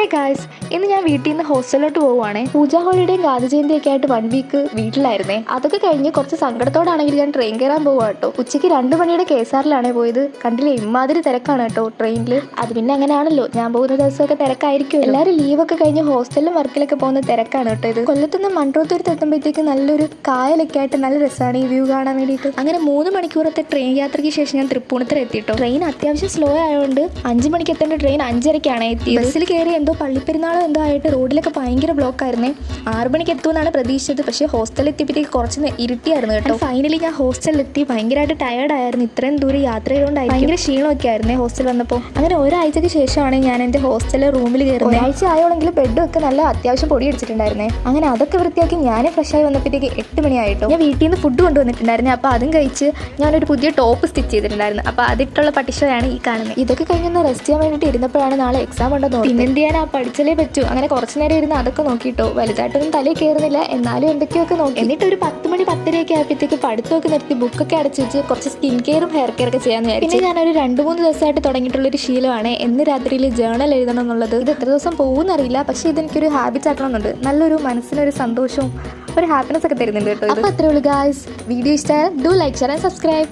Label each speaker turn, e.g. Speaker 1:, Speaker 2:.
Speaker 1: Hey guys, ഇന്ന് ഞാൻ വീട്ടിൽ നിന്ന് ഹോസ്റ്റലിലോട്ട് പോവുകയാണേ. പൂജാ ഹോളിഡേയും ഗാന്ധി ജയന്തിയൊക്കെ ആയിട്ട് 1 വീക്ക് വീട്ടിലായിരുന്നേ. അതൊക്കെ കഴിഞ്ഞ് കുറച്ച് സങ്കടത്തോടാണെങ്കിൽ ഞാൻ ട്രെയിൻ കയറാൻ പോവുക കേട്ടോ. ഉച്ചയ്ക്ക് 2 മണിയുടെ KSRലാണ് പോയത്. കണ്ടില്ലേ, ഇമ്മാതിരി തിരക്കാണ് കേട്ടോ ട്രെയിനിൽ. അത് പിന്നെ അങ്ങനെയാണല്ലോ, ഞാൻ പോകുന്ന ദിവസമൊക്കെ തിരക്കായിരിക്കും. എല്ലാവരും ലീവൊക്കെ കഴിഞ്ഞ് ഹോസ്റ്റലിലും വർക്കിലൊക്കെ പോകുന്ന തിരക്കാണ് കേട്ടോ ഇത്. കൊല്ലത്തുനിന്ന് മൺട്രോത്തുരുത്ത് എത്തുമ്പോഴത്തേക്ക് നല്ലൊരു കായലൊക്കെ ആയിട്ട് നല്ല രസമാണ് ഈ വ്യൂ കാണാൻ വേണ്ടിയിട്ട്. അങ്ങനെ 3 മണിക്കൂറത്തെ ട്രെയിൻ യാത്രയ്ക്ക് ശേഷം ഞാൻ തൃപ്പൂണിത്തുറ എത്തിട്ടോ. ട്രെയിൻ അത്യാവശ്യം സ്ലോ ആയതുകൊണ്ട് 5 മണിക്ക് എത്തേണ്ട ട്രെയിൻ 5:30-ക്കാണ് എത്തിയത്. ബസ്സിൽ കയറി എന്തോ പള്ളിപ്പെരുന്നാളോ എന്തോ ആയിട്ട് റോഡിലൊക്കെ ഭയങ്കര ബ്ലോക്ക് ആയിരുന്നേ. 6 മണിക്ക് എത്തുമെന്നാണ് പ്രതീക്ഷിച്ചത്. പക്ഷേ ഹോസ്റ്റലിൽ എത്തിയപ്പോഴത്തേക്ക് കുറച്ച് ഇരുട്ടിയായിരുന്നു കേട്ടോ. ഫൈനലി ഞാൻ ഹോസ്റ്റലിൽ എത്തി. ഭയങ്കരമായിട്ട് ടയേർഡ് ആയിരുന്നു. ഇത്രയും ദൂരം യാത്ര ചെയ്തുകൊണ്ടായി ഭയങ്കര ക്ഷീണമൊക്കെ ആയിരുന്നേ ഹോസ്റ്റലിൽ വന്നപ്പോൾ. അങ്ങനെ ഒരാഴ്ചയ്ക്ക് ശേഷമാണ് ഞാൻ എൻ്റെ ഹോസ്റ്റലിലെ റൂമിൽ കയറുന്നത്. ഒരാഴ്ച ആയോളെങ്കിൽ ബെഡൊക്കെ നല്ല അത്യാവശ്യം പൊടി അടിച്ചിട്ടുണ്ടായിരുന്നേ. അങ്ങനെ അതൊക്കെ വൃത്തിയാക്കി ഞാൻ ഫ്രഷായി വന്നപ്പോഴത്തേക്ക് 8 മണിയായിട്ടോ. ഞാൻ വീട്ടിൽ നിന്ന് ഫുഡ് കൊണ്ടുവന്നിട്ടുണ്ടായിരുന്നു. അപ്പോൾ അതും കഴിച്ച് ഞാനൊരു പുതിയ ടോപ്പ് സ്റ്റിച്ച് ചെയ്തിട്ടുണ്ടായിരുന്നു. അപ്പോൾ അതിട്ടുള്ള പട്ടിഷയാണ് ഈ കാണുന്നത്. ഇതൊക്കെ കഴിഞ്ഞൊന്ന് റെസ്റ്റ് ചെയ്യാൻ വേണ്ടിയിട്ട് ഇരുന്നപ്പോഴാണ് നാളെ എക്സാം ഉണ്ടെന്ന്. പിന്നെ എന്ത് ചെയ്യാൻ, പഠിച്ചാലേ പറ്റൂ. അങ്ങനെ കുറച്ച് നേരം ഇരുന്ന് അതൊക്കെ നോക്കിയിട്ടോ. വലുതായിട്ടൊന്നും തലയിൽ കയറുന്നില്ല, എന്നാലും എന്തൊക്കെയൊക്കെ നോക്കി. എന്നിട്ട് ഒരു 10 മണി 10:30 ആയപ്പോഴത്തേക്ക് പഠിത്തമൊക്കെ നിർത്തി ബുക്കൊക്കെ അടച്ചു വെച്ച് കുറച്ച് സ്കിൻ കെയറും ഹെയർ കെയർ ഒക്കെ ചെയ്യാൻ വിചാരിച്ചു. പിന്നെ ഞാനൊരു 2-3 ദിവസമായിട്ട് തുടങ്ങിയിട്ടുള്ളൊരു ശീലമാണ് എന്ന് രാത്രിയിൽ ജേണൽ എഴുതണം എന്നുള്ളത്. ഇത് എത്ര ദിവസം പോകുന്നറിയില്ല, പക്ഷേ ഇതെനിക്കൊരു ഹാബിറ്റ് ആക്കണമെന്നുണ്ട്. നല്ലൊരു മനസ്സിനൊരു സന്തോഷവും ഒരു ഹാപ്പിനെസ് ഒക്കെ തരുന്നുണ്ട് കേട്ടോ. അപ്പോൾ അത്രേ ഉള്ളൂ ഗായ്സ്. വീഡിയോ ഇഷ്ടമായാൽ do like, share and subscribe.